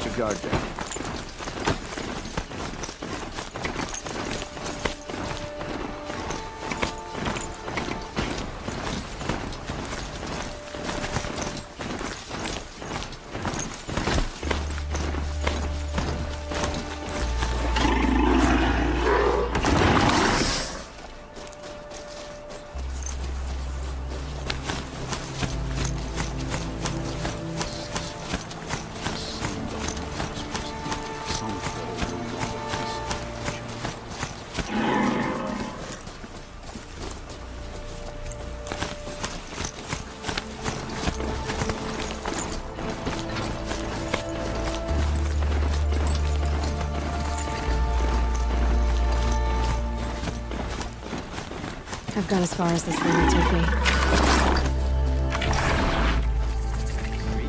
Get your guard down. I've gone as far as this thing will take me.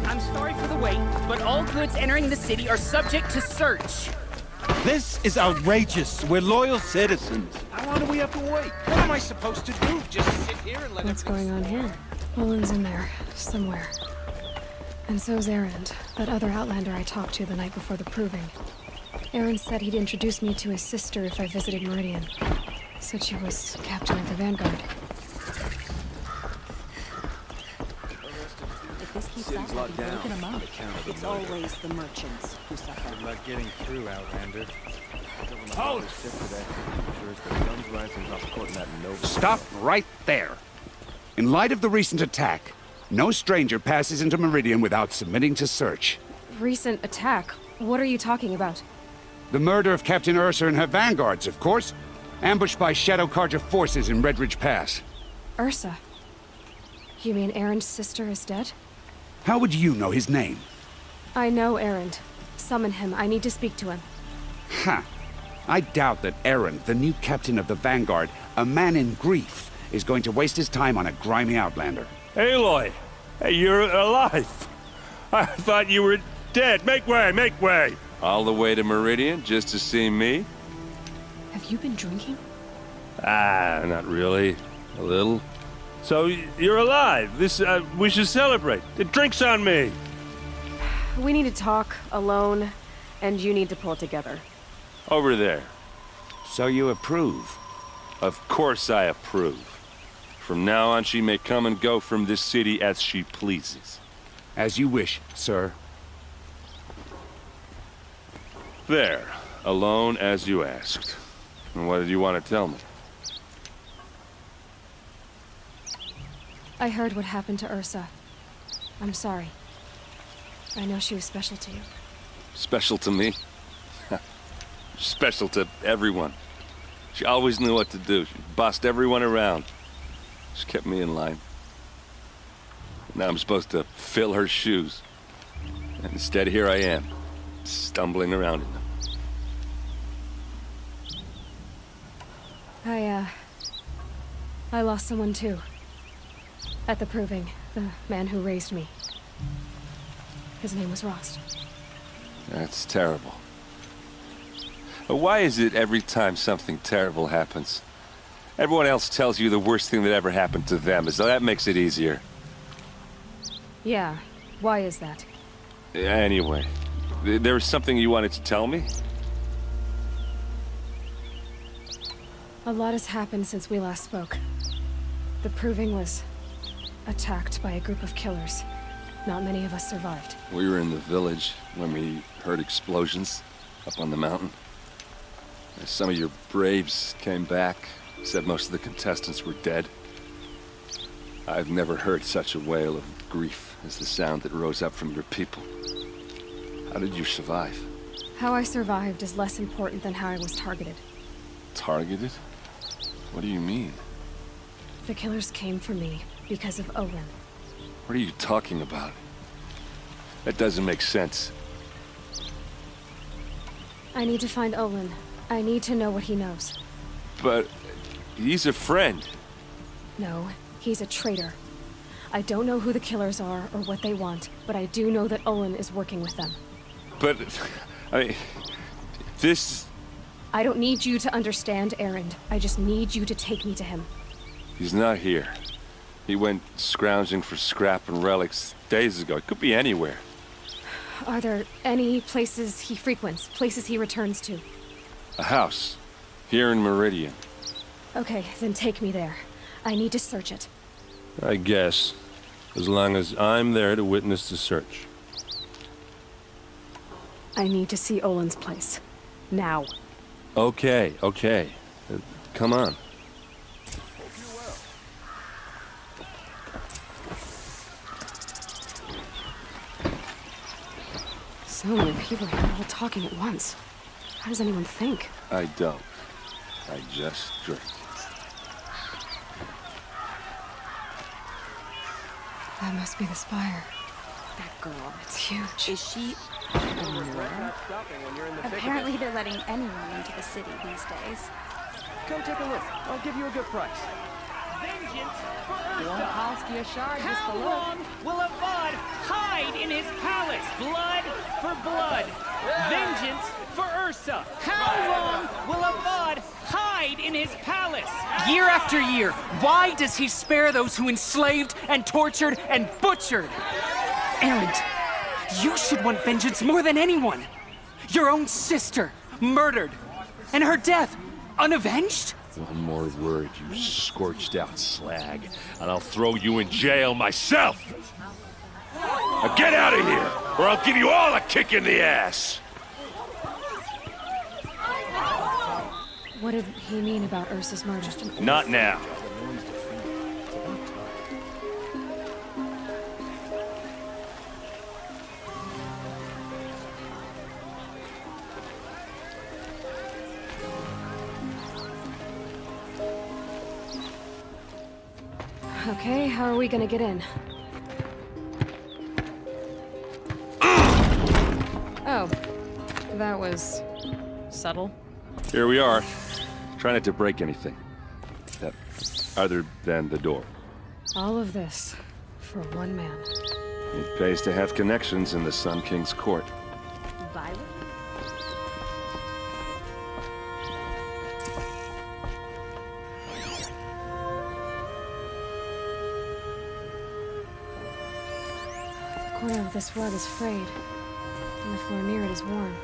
I'm sorry for the wait, but all goods entering the city are subject to search. This is outrageous. We're loyal citizens. How long do we have to wait? What am I supposed to do? Just sit here and let What's everything going on here? Olin's in there, somewhere. And so's Erend, that other Outlander I talked to the night before the proving. Erend said he'd introduce me to his sister if I visited Meridian. Said she was captain of the Vanguard. If this keeps City's up, locked we'll be down. breaking them up. It's always the merchants who Good suffer. luck getting through, Outlander. Hold! Guns rising off court in that Nova. Stop right there. In light of the recent attack, no stranger passes into Meridian without submitting to search. Recent attack? What are you talking about? The murder of Captain Ursa and her vanguards, of course. Ambushed by Shadow Carja forces in Red Ridge Pass. Ursa? You mean Erend's sister is dead? How would you know his name? I know Erend. Summon him. I need to speak to him. Ha! I doubt that Erend, the new captain of the Vanguard, a man in grief, is going to waste his time on a grimy outlander. Aloy! Hey, you're alive! I thought you were dead. Make way, make way! All the way to Meridian just to see me? Have you been drinking? Ah, not really. A little. So, you're alive. We should celebrate. The drink's on me. We need to talk, alone, and you need to pull it together. Over there. So you approve? Of course I approve. From now on, she may come and go from this city as she pleases. As you wish, sir. There. Alone as you asked. And what did you want to tell me? I heard what happened to Ursa. I'm sorry. I know she was special to you. Special to me? Special to everyone. She always knew what to do. She bossed everyone around. She kept me in line. Now I'm supposed to fill her shoes. And instead, here I am, stumbling around in them. I lost someone too. At the proving, the man who raised me. His name was Rost. That's terrible. But why is it every time something terrible happens, everyone else tells you the worst thing that ever happened to them, as though that makes it easier? Yeah, why is that? Anyway, there was something you wanted to tell me? A lot has happened since we last spoke. The proving was attacked by a group of killers. Not many of us survived. We were in the village when we heard explosions up on the mountain. Some of your braves came back, said most of the contestants were dead. I've never heard such a wail of grief as the sound that rose up from your people. How did you survive? How I survived is less important than how I was targeted. Targeted? What do you mean? The killers came for me because of Olin. What are you talking about? That doesn't make sense. I need to find Olin. I need to know what he knows. But he's a friend. No, he's a traitor. I don't know who the killers are or what they want, but I do know that Olin is working with them. But, I mean, this... I don't need you to understand, Erend. I just need you to take me to him. He's not here. He went scrounging for scrap and relics days ago. It could be anywhere. Are there any places he frequents, places he returns to? A house. Here in Meridian. Okay, then take me there. I need to search it. I guess. As long as I'm there to witness the search. I need to see Olin's place. Now. Okay. Come on. So many people here all talking at once. How does anyone think? I don't. I just drink. That must be the spire. That girl. It's huge. Is she... Apparently they're letting anyone into the city these days. Come take a look. I'll give you a good price. Vengeance for Won't Ursa! cost you a shard just How to look. long will a bud hide in his palace? Blood for blood. Vengeance for Ursa. How long will a bud hide in his palace? Year after year, why does he spare those who enslaved and tortured and butchered? Erend, you should want vengeance more than anyone. Your own sister, murdered, and her death, unavenged? One more word, you scorched out slag, and I'll throw you in jail myself! Now get out of here, or I'll give you all a kick in the ass! What did he mean about Ursa's murder? Not now. Okay, how are we gonna get in? Oh, that was subtle. Here we are. Try not to break anything. Other than the door. All of this for one man. It pays to have connections in the Sun King's court. Byron? The corner of this rug is frayed, and the floor near it is worn.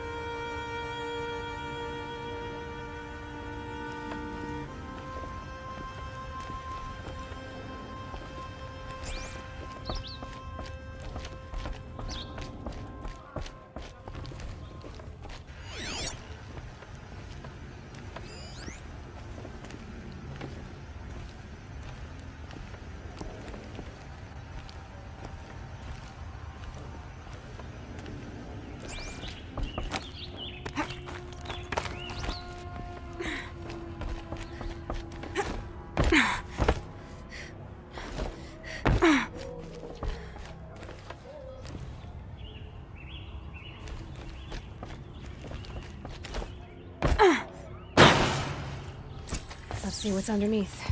Let's see what's underneath.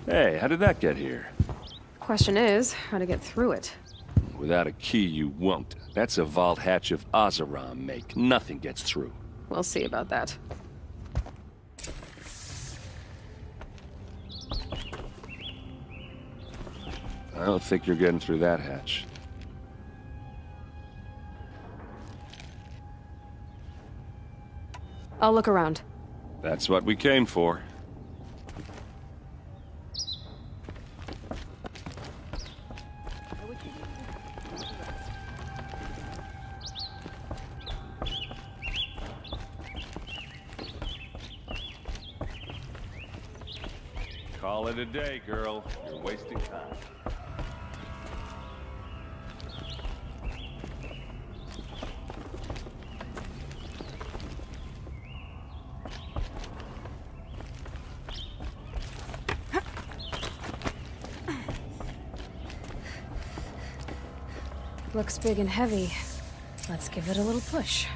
Hey, how did that get here? Question is, how to get through it. Without a key, you won't. That's a vault hatch of Oseram make. Nothing gets through. We'll see about that. I don't think you're getting through that hatch. I'll look around. That's what we came for. Call it a day, girl. You're wasting time. Looks big and heavy. Let's give it a little push.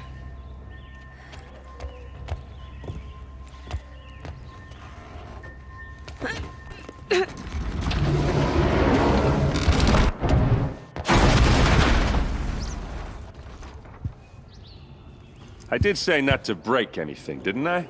I did say not to break anything, didn't I?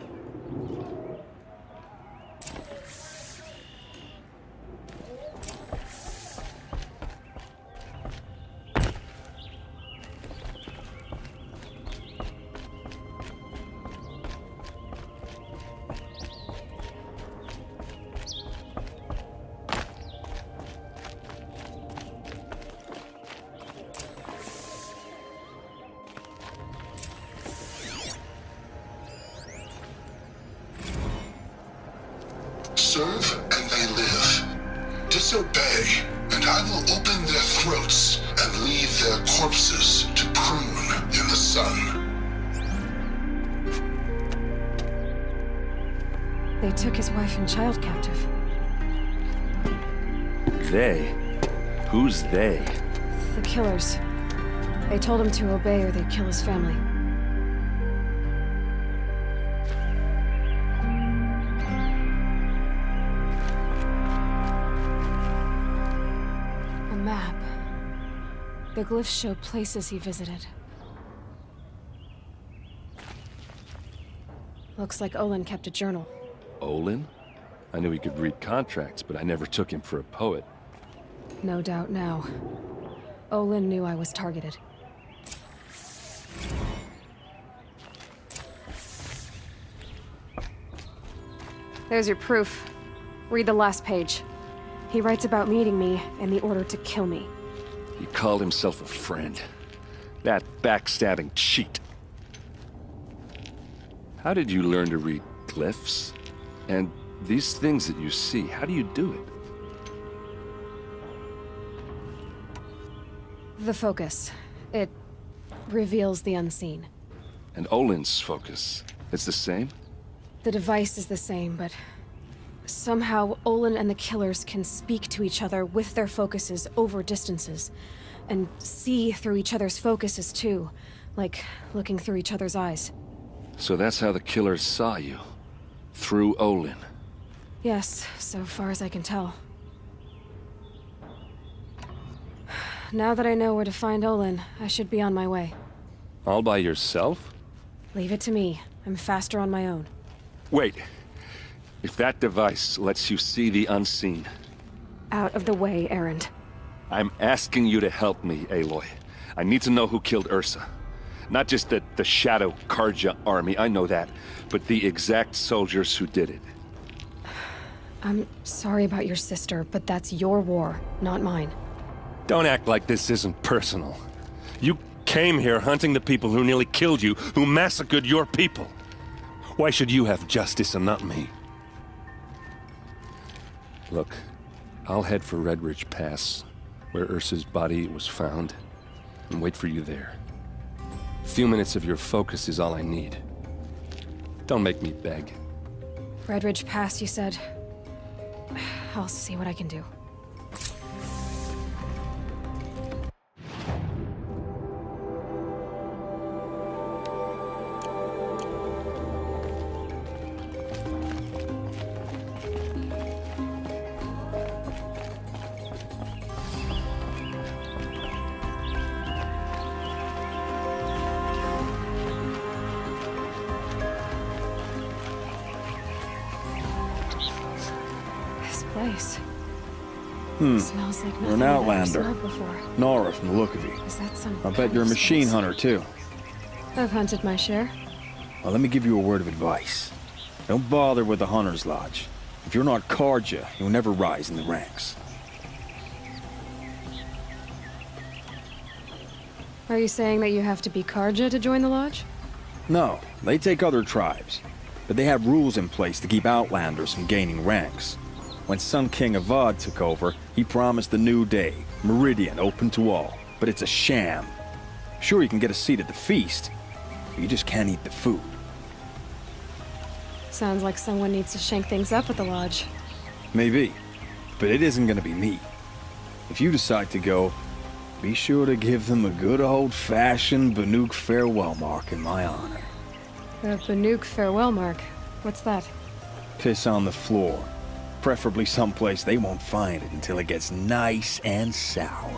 serve and they live. Disobey, and I will open their throats and leave their corpses to prune in the sun. They took his wife and child captive. They? Who's they? The killers. They told him to obey or they'd kill his family. A map. The glyphs show places he visited. Looks like Olin kept a journal. Olin? I knew he could read contracts, but I never took him for a poet. No doubt now. Olin knew I was targeted. There's your proof. Read the last page. He writes about meeting me and the order to kill me. He called himself a friend. That backstabbing cheat. How did you learn to read glyphs? And these things that you see, how do you do it? The focus. It reveals the unseen. And Olin's focus, it's the same? The device is the same, but somehow Olin and the killers can speak to each other with their focuses over distances, and see through each other's focuses too, like looking through each other's eyes. So that's how the killers saw you? Through Olin? Yes, so far as I can tell. Now that I know where to find Olin, I should be on my way. All by yourself? Leave it to me. I'm faster on my own. Wait. If that device lets you see the unseen... Out of the way, Erend. I'm asking you to help me, Aloy. I need to know who killed Ursa. Not just the Shadow Karja army, I know that, but the exact soldiers who did it. I'm sorry about your sister, but that's your war, not mine. Don't act like this isn't personal. You came here hunting the people who nearly killed you, who massacred your people. Why should you have justice and not me? Look, I'll head for Red Ridge Pass, where Ursa's body was found, and wait for you there. A few minutes of your focus is all I need. Don't make me beg. Red Ridge Pass, you said? I'll see what I can do. Place. Smells like You're an nothing I've ever outlander. smelled before. Nora from the look of you. Is that some I bet kind you're a of machine spice? hunter, too. I've hunted my share. Well, let me give you a word of advice. Don't bother with the Hunter's Lodge. If you're not Karja, you'll never rise in the ranks. Are you saying that you have to be Karja to join the lodge? No, they take other tribes. But they have rules in place to keep outlanders from gaining ranks. When Sun King Avad took over, he promised a new day, Meridian open to all. But it's a sham. Sure, you can get a seat at the feast, but you just can't eat the food. Sounds like someone needs to shake things up at the lodge. Maybe, but it isn't gonna be me. If you decide to go, be sure to give them a good old-fashioned Banuk farewell mark in my honor. The Banuk farewell mark. What's that? Piss on the floor. Preferably someplace they won't find it until it gets nice and sour.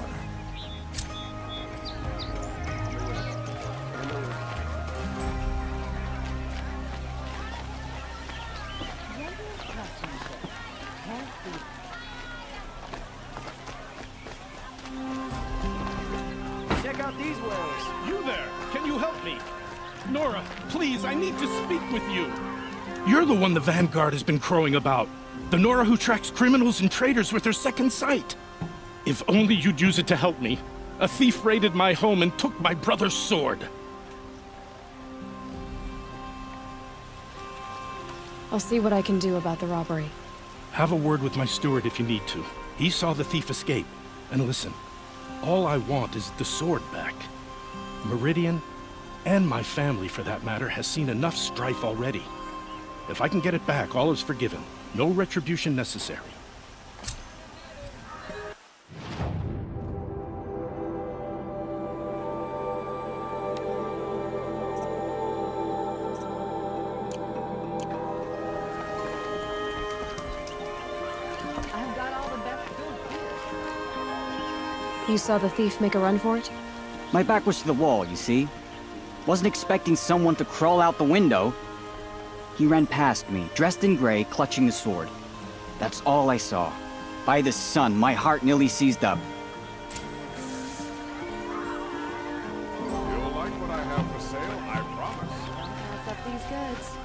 Check out these wares. You there! Can you help me? Nora, please, I need to speak with you. You're the one the Vanguard has been crowing about. The Nora who tracks criminals and traitors with her second sight. If only you'd use it to help me. A thief raided my home and took my brother's sword. I'll see what I can do about the robbery. Have a word with my steward if you need to. He saw the thief escape. And listen, all I want is the sword back. Meridian, and my family for that matter, has seen enough strife already. If I can get it back, all is forgiven. No retribution necessary. I've got all the best goods here. You saw the thief make a run for it? My back was to the wall, you see. Wasn't expecting someone to crawl out the window. He ran past me, dressed in gray, clutching the sword. That's all I saw. By the sun, my heart nearly seized up. You'll like what I have for sale, I promise. Don't pass up these goods.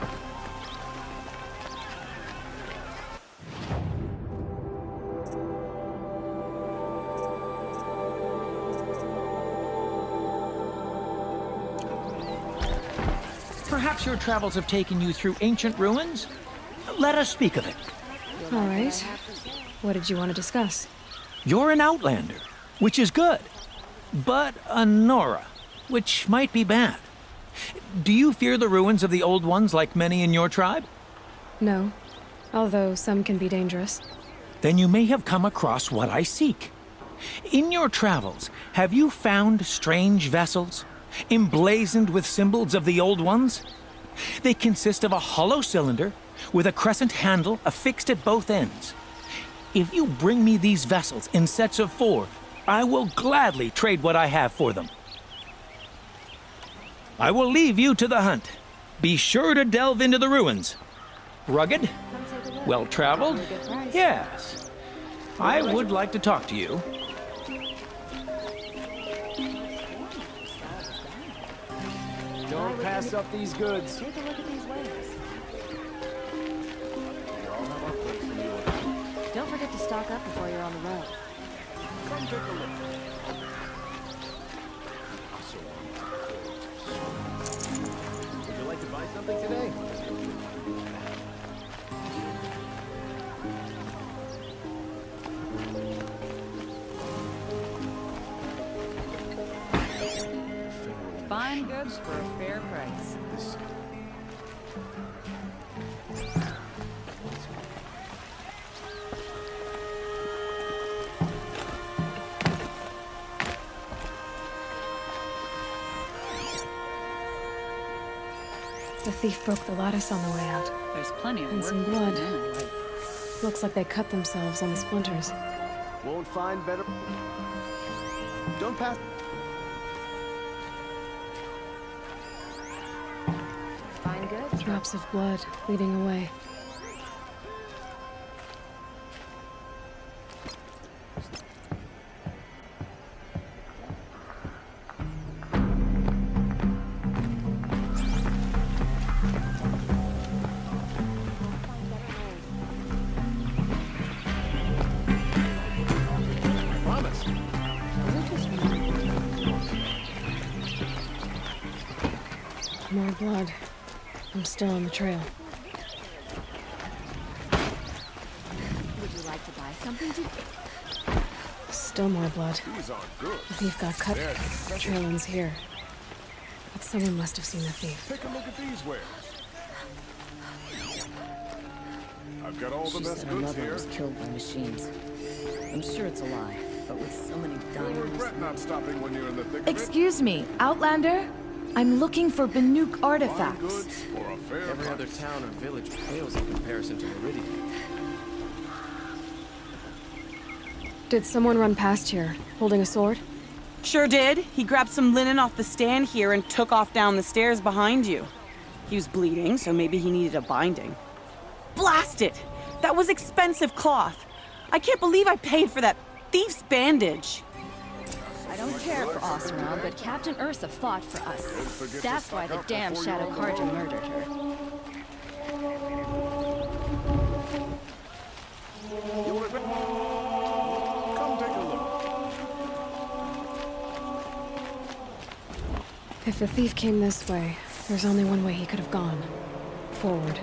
Perhaps your travels have taken you through ancient ruins? Let us speak of it. All right. What did you want to discuss? You're an outlander, which is good. But a Nora, which might be bad. Do you fear the ruins of the old ones like many in your tribe? No. Although some can be dangerous. Then you may have come across what I seek. In your travels, have you found strange vessels, emblazoned with symbols of the old ones? They consist of a hollow cylinder with a crescent handle affixed at both ends. If you bring me these vessels in sets of 4, I will gladly trade what I have for them. I will leave you to the hunt. Be sure to delve into the ruins. Rugged? Well-traveled? Yes. I would like to talk to you. Don't pass up these goods. Take a look at these wares. Don't forget to stock up before you're on the road. Come take a look. Would you like to buy something today? Fine goods for a fair price. The thief broke the lattice on the way out. There's plenty of And work some to blood. do. Looks like they cut themselves on the splinters. Won't find better. Don't pass. Fine goods. Drops of blood leading away. Promise. More blood. I'm still on the trail. Would you like to buy something to... Still more blood. These are good. The thief got cut. The trail ends here. But someone must have seen the thief. Take a look at these wares. I've got all the She best said her goods mother here. was killed by machines. I'm sure it's a lie, but with so many dying... You'll regret not stopping when you're in the thick of it. Excuse me, Outlander? I'm looking for Banuk Fine artifacts. goods for a fair Every other price. town or village pales in comparison to Meridian. Did someone run past here, holding a sword? Sure did. He grabbed some linen off the stand here and took off down the stairs behind you. He was bleeding, so maybe he needed a binding. Blast it! That was expensive cloth. I can't believe I paid for that thief's bandage. I don't care for Osram, but Captain Ursa fought for us. That's why the damn Shadow Carja murdered her. You'll regret. Come take a look. If the thief came this way, there's only one way he could have gone. Forward.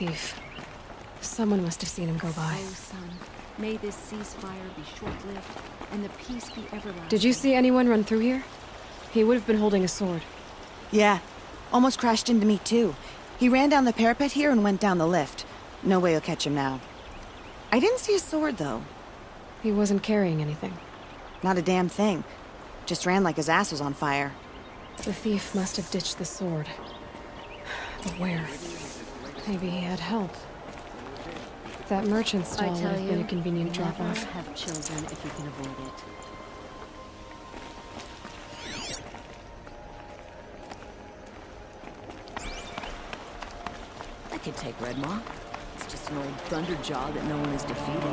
thief. Someone must have seen him go by. Oh, son, may this ceasefire be short-lived, and the peace be everlasting. Did you see anyone run through here? He would have been holding a sword. Yeah. Almost crashed into me, too. He ran down the parapet here and went down the lift. No way you'll catch him now. I didn't see a sword, though. He wasn't carrying anything. Not a damn thing. Just ran like his ass was on fire. The thief must have ditched the sword. But where? Maybe he had help. That merchant stall would have been a convenient drop-off. Never have children if you can avoid it. I could take Redmaw. It's just an old thunderjaw that no one has defeated.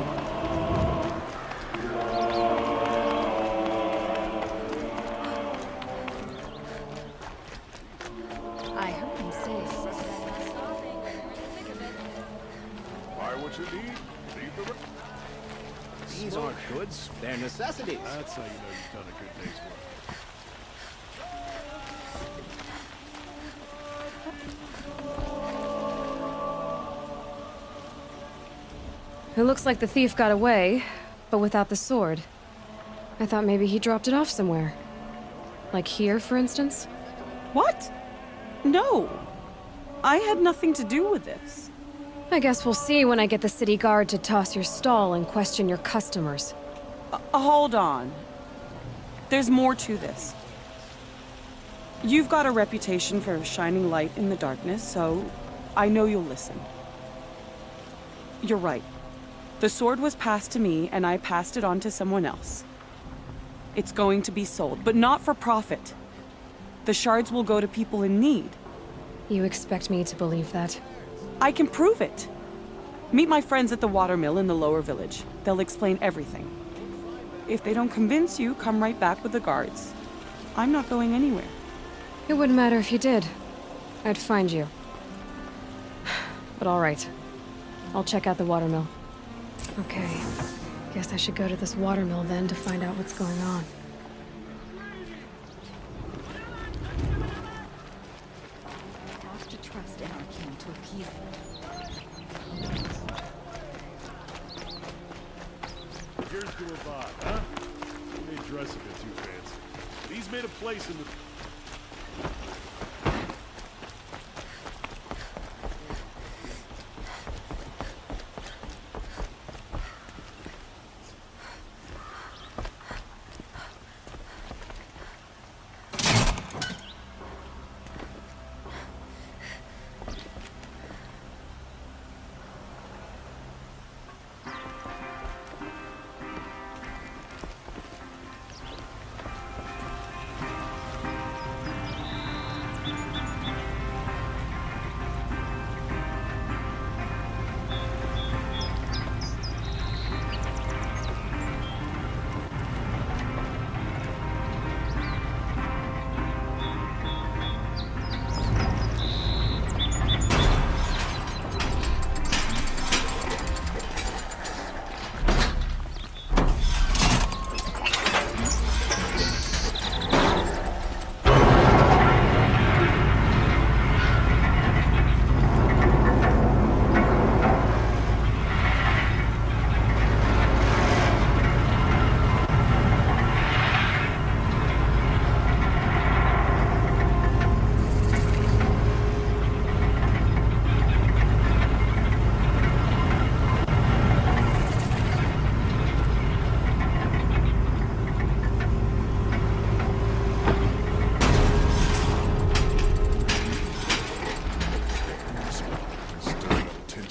I heard him say. Buy what you need. Leave the These aren't goods, they're necessities. That's how you know you've done a good day's work. It looks like the thief got away, but without the sword. I thought maybe he dropped it off somewhere. Like here, for instance? What? No. I had nothing to do with this. I guess we'll see when I get the city guard to toss your stall and question your customers. Hold on. There's more to this. You've got a reputation for shining light in the darkness, so I know you'll listen. You're right. The sword was passed to me, and I passed it on to someone else. It's going to be sold, but not for profit. The shards will go to people in need. You expect me to believe that? I can prove it. Meet my friends at the watermill in the lower village. They'll explain everything. If they don't convince you, come right back with the guards. I'm not going anywhere. It wouldn't matter if you did. I'd find you. But all right. I'll check out the watermill. Okay. Guess I should go to this watermill then to find out what's going on. Have to trust in our king to appease them. Here's to Avad, huh? He may dress a bit too fancy, but he's made a place in the...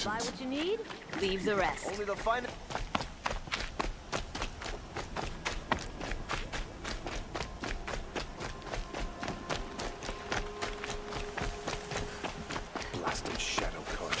Buy what you need, leave the rest. Only the fine... Blasted shadow card.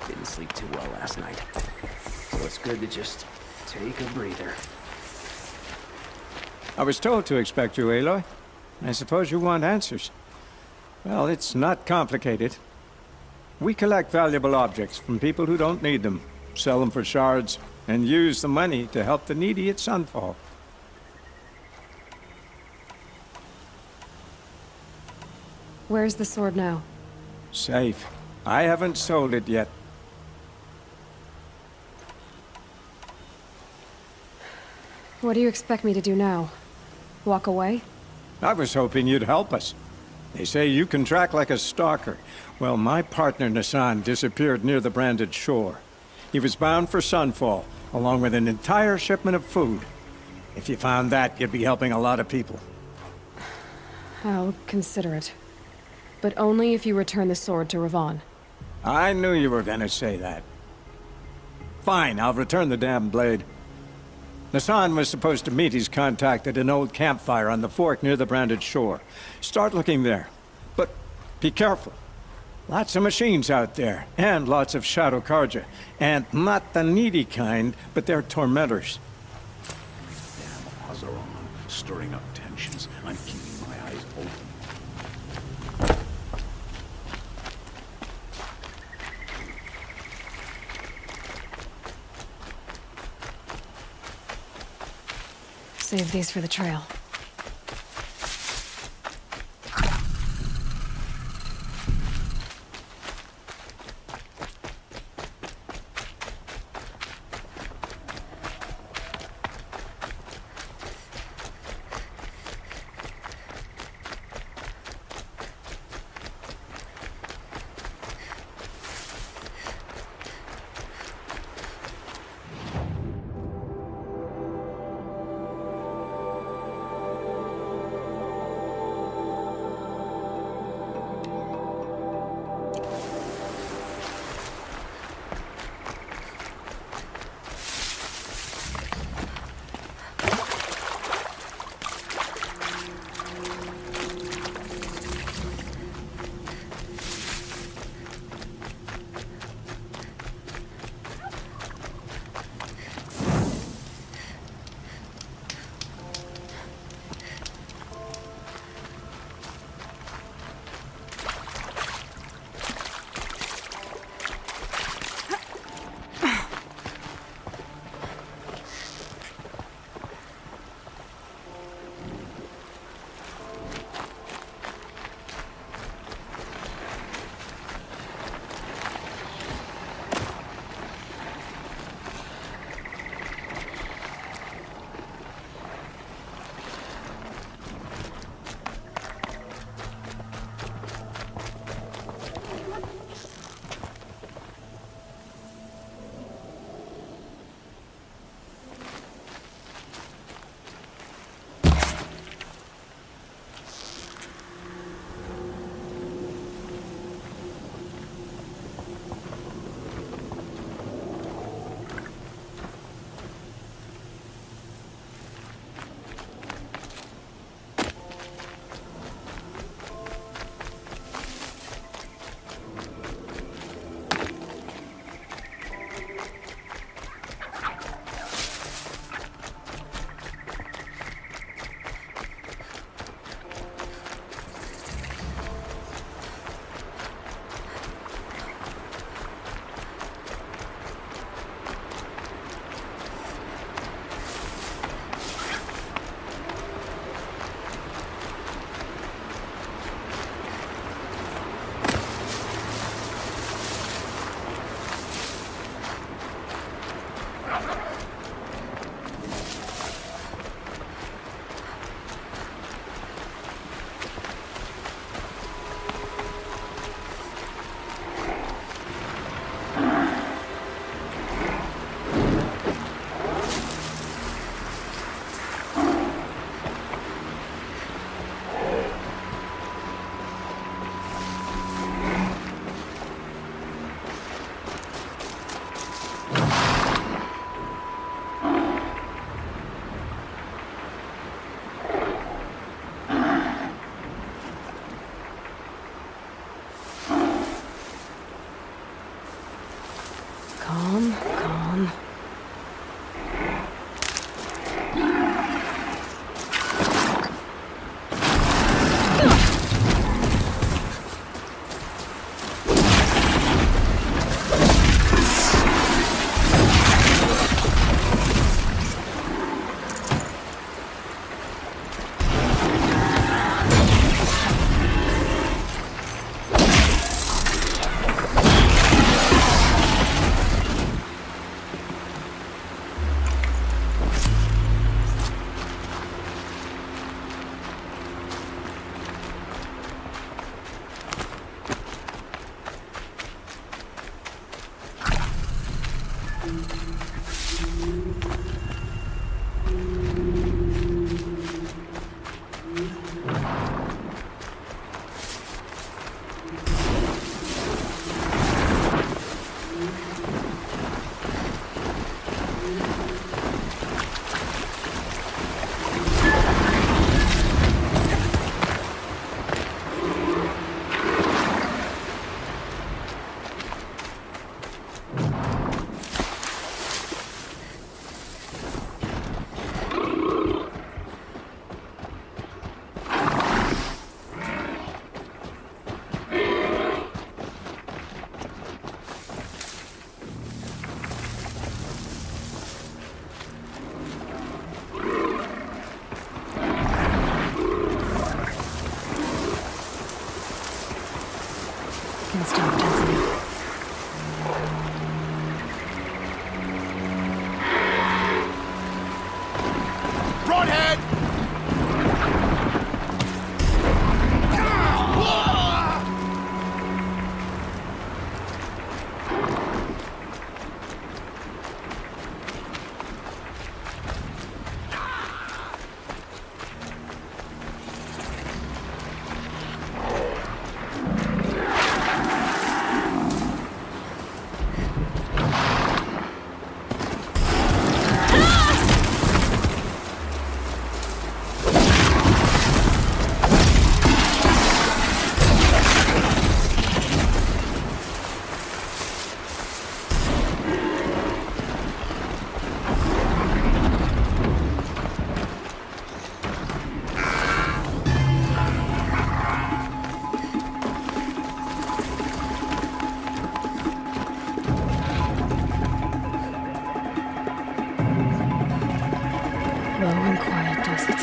Didn't sleep too well last night. So it's good to just take a breather. I was told to expect you, Aloy. I suppose you want answers. Well, it's not complicated. We collect valuable objects from people who don't need them, sell them for shards, and use the money to help the needy at Sunfall. Where's the sword now? Safe. I haven't sold it yet. What do you expect me to do now? Walk away? I was hoping you'd help us. They say you can track like a stalker. Well, my partner Nassan disappeared near the branded shore. He was bound for Sunfall, along with an entire shipment of food. If you found that, you'd be helping a lot of people. I'll consider it. But only if you return the sword to Ravon. I knew you were gonna say that. Fine, I'll return the damn blade. Nassan was supposed to meet his contact at an old campfire on the fork near the branded shore. Start looking there. But be careful. Lots of machines out there, and lots of Shadow Karja. And not the needy kind, but they're tormentors. Damn Azaron, stirring up tensions. I'm keeping my eyes open. Save these for the trail. Calm, calm. Can't stop dancing. Broadhead! Low and quiet does it.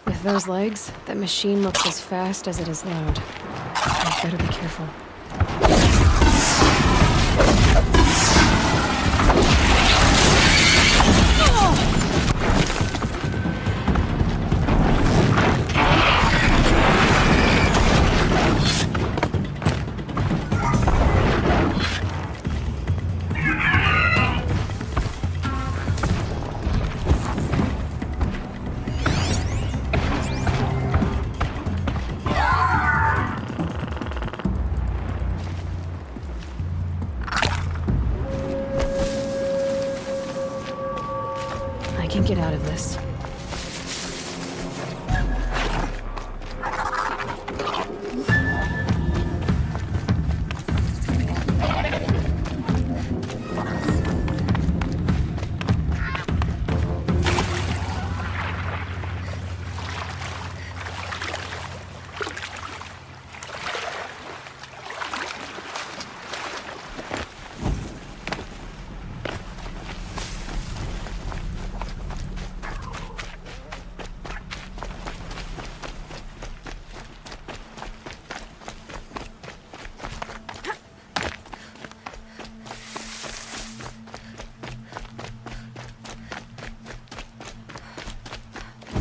With those legs, that machine looks as fast as it is loud. I better be careful. can get out of this.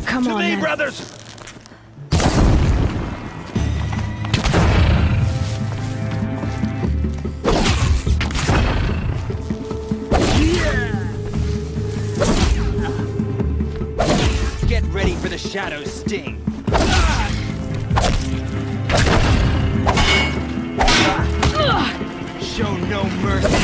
Come on, me, brothers! Get ready for the shadow sting. Show no mercy.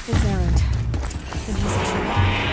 It's Erend. And he's a traitor.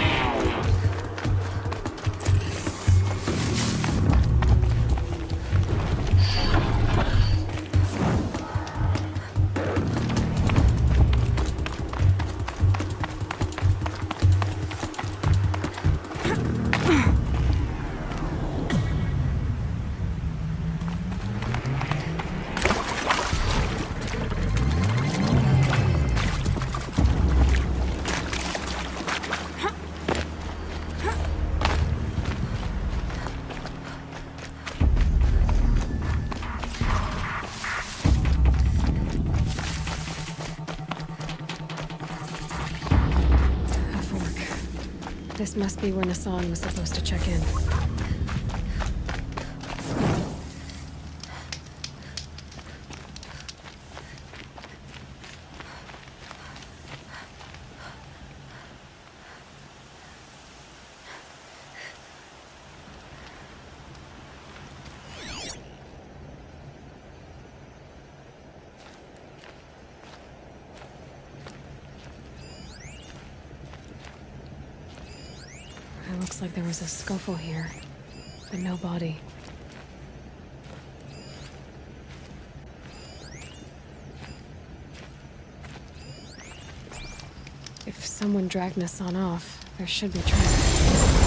This must be where Nassan was supposed to check in. It looks like there was a scuffle here, but no body. If someone dragged Nassan off, there should be tracks.